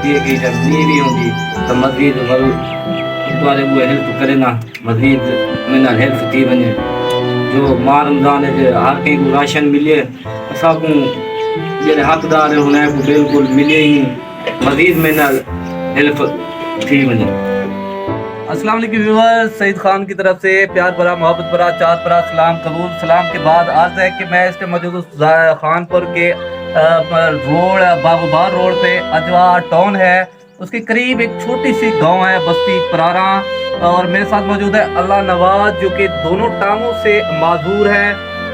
دیے گئی جب نہیں بھی ہوں گی تو مزید تمہارے وہ ہیلپ کرے نا مزید میں نہ ہیلپ تھی بنے جو ماہ رمضان ہے جو ہر کہیں کو راشن ملے سب کو جڑے حقدار ہونے کو بالکل ملے ہی مزید میں نہ ہیلپ تھی بنے۔ السلام علیکم ویورز، سعید خان کی طرف سے پیار بھرا محبت بھرا چار بھرا سلام قبول۔ سلام کے بعد عرض ہے کہ میں اس کے موجود خان پور کے روڈ باغوبار روڈ پہ اجوا ٹاؤن ہے، اس کے قریب ایک چھوٹی سی گاؤں ہے بستی پرارا، اور میرے ساتھ موجود ہے اللہ نواز جو کہ دونوں ٹانگوں سے معذور ہے،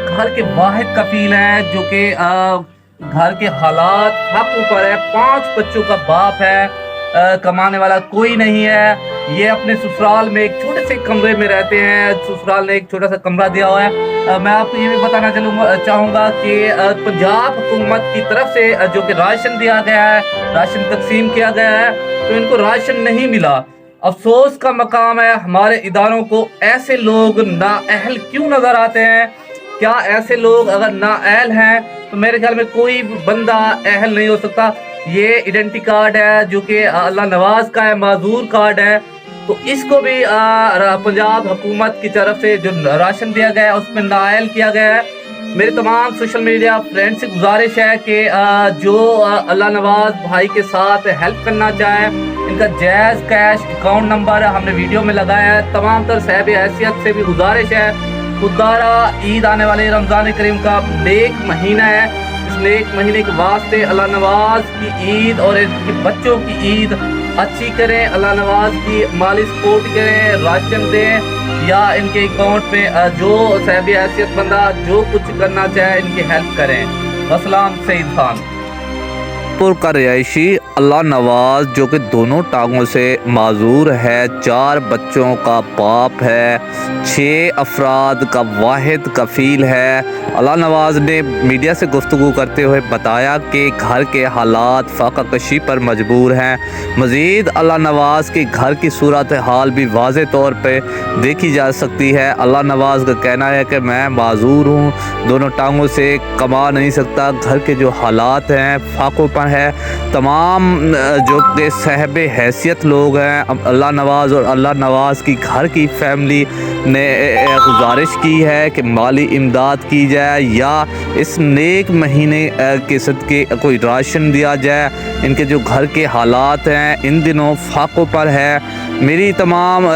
گھر کے واحد کفیل ہیں، جو کہ گھر کے حالات حق اوپر ہے، 5 بچوں کا باپ ہے، کمانے والا کوئی نہیں ہے۔ یہ اپنے سسرال میں ایک چھوٹے سے کمرے میں رہتے ہیں، سسرال نے ایک چھوٹا سا کمرہ دیا ہوا ہے۔ میں آپ کو یہ بھی بتانا چاہوں گا کہ پنجاب حکومت کی طرف سے جو کہ راشن دیا گیا ہے، راشن تقسیم کیا گیا ہے، تو ان کو راشن نہیں ملا۔ افسوس کا مقام ہے ہمارے اداروں کو ایسے لوگ نااہل کیوں نظر آتے ہیں؟ کیا ایسے لوگ اگر نااہل ہیں تو میرے خیال میں کوئی بندہ اہل نہیں ہو سکتا۔ یہ ایڈنٹی کارڈ ہے جو کہ اللہ نواز کا ہے، معذور کارڈ ہے، تو اس کو بھی پنجاب حکومت کی طرف سے جو راشن دیا گیا ہے اس میں نااہل کیا گیا ہے۔ میرے تمام سوشل میڈیا فرینڈ سے گزارش ہے کہ جو اللہ نواز بھائی کے ساتھ ہیلپ کرنا چاہیں، ان کا جائز کیش اکاؤنٹ نمبر ہم نے ویڈیو میں لگایا ہے۔ تمام تر صاحب حیثیت سے بھی گزارش ہے، خدارا عید آنے والے رمضان کریم کا نیک مہینہ ہے، اس نیک مہینے کے واسطے اللہ نواز کی عید اور ان کے بچوں کی عید اچھی کریں، اللہ نواز کی مالی سپورٹ کریں، راشن دیں، یا ان کے اکاؤنٹ میں جو صاحب حیثیت بندہ جو کچھ کرنا چاہے ان کی ہیلپ کریں۔ السلام، سعید خان پور کا رہائشی اللہ نواز جو کہ دونوں ٹانگوں سے معذور ہے، 4 بچوں کا باپ ہے، 6 افراد کا واحد کفیل ہے۔ اللہ نواز نے میڈیا سے گفتگو کرتے ہوئے بتایا کہ گھر کے حالات فاقہ کشی پر مجبور ہیں۔ مزید اللہ نواز کی گھر کی صورتحال بھی واضح طور پہ دیکھی جا سکتی ہے۔ اللہ نواز کا کہنا ہے کہ میں معذور ہوں، دونوں ٹانگوں سے کما نہیں سکتا، گھر کے جو حالات ہیں فاقوں پر ہے۔ تمام جو کہ صاحب حیثیت لوگ ہیں، اللہ نواز اور اللہ نواز کی گھر کی فیملی نے گزارش کی ہے کہ مالی امداد کی جائے یا اس نیک مہینے کے صدقے کوئی راشن دیا جائے۔ ان کے جو گھر کے حالات ہیں ان دنوں فاقوں پر ہے۔ میری تمام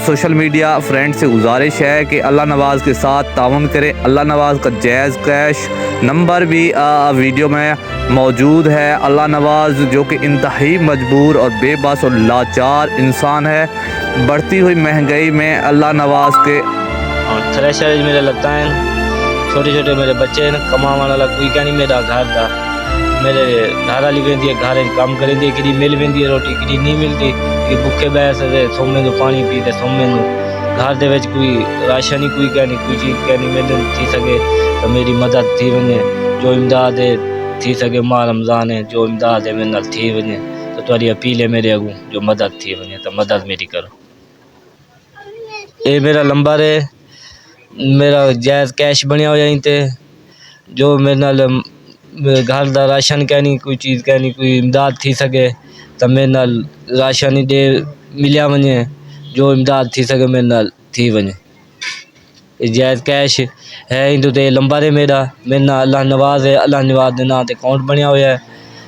سوشل میڈیا فرینڈ سے گزارش ہے کہ اللہ نواز کے ساتھ تعاون کریں۔ اللہ نواز کا جائز کیش نمبر بھی ویڈیو میں موجود ہے۔ اللہ نواز جو کہ انتہائی مجبور اور بے بس اور لاچار انسان ہے، بڑھتی ہوئی مہنگائی میں اللہ نواز کے تھریشر میرے لگتا ہے، چھوٹے چھوٹے میرے بچے ہیں، کما والا کوئی کیا نہیں، میرا گھر تھا، میرے گھر والی ویندی ہے، گھر کام کریں دی، کدی مل ویندی ہے روٹی، کدی نہیں ملتی، کہ بھوکے بیٹھ دے سومنے دو پانی پیتے سومنے دو، گھر دے وچ کوئی راشن ہی کوئی کیا نہیں، کوئی چیز کیا نہیں مل تھی سکے تو میری مدد تھی ونے، جو امداد ہے تھی سکے، ماہ رمضان ہے، جو امداد ہے میرے نال تھی ونے، تو تہاڈی اپیل ہے میرے اگوں جو مدد تھی ونے تو مدد میری کرو۔ اے میرا نمبر ہے، میرا جائز کیش بنیا ہوا تے جو میرے نال گھر دا راشن کیا نہیں، کوئی چیز کیا نہیں، کوئی امداد تھی سکے تو میرے نال راشن ہی دے ملیا ونجے، جو امداد تھی سکے میرے نال تھی ونجے۔ جائز کیش ہے ہندو تے نمبر ہے میرا نال اللہ نواز ہے، اللہ نواز دے نام تے اکاؤنٹ بنیا ہوا ہے،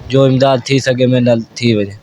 جو امداد تھی سکے میرے نال تھی ونجے۔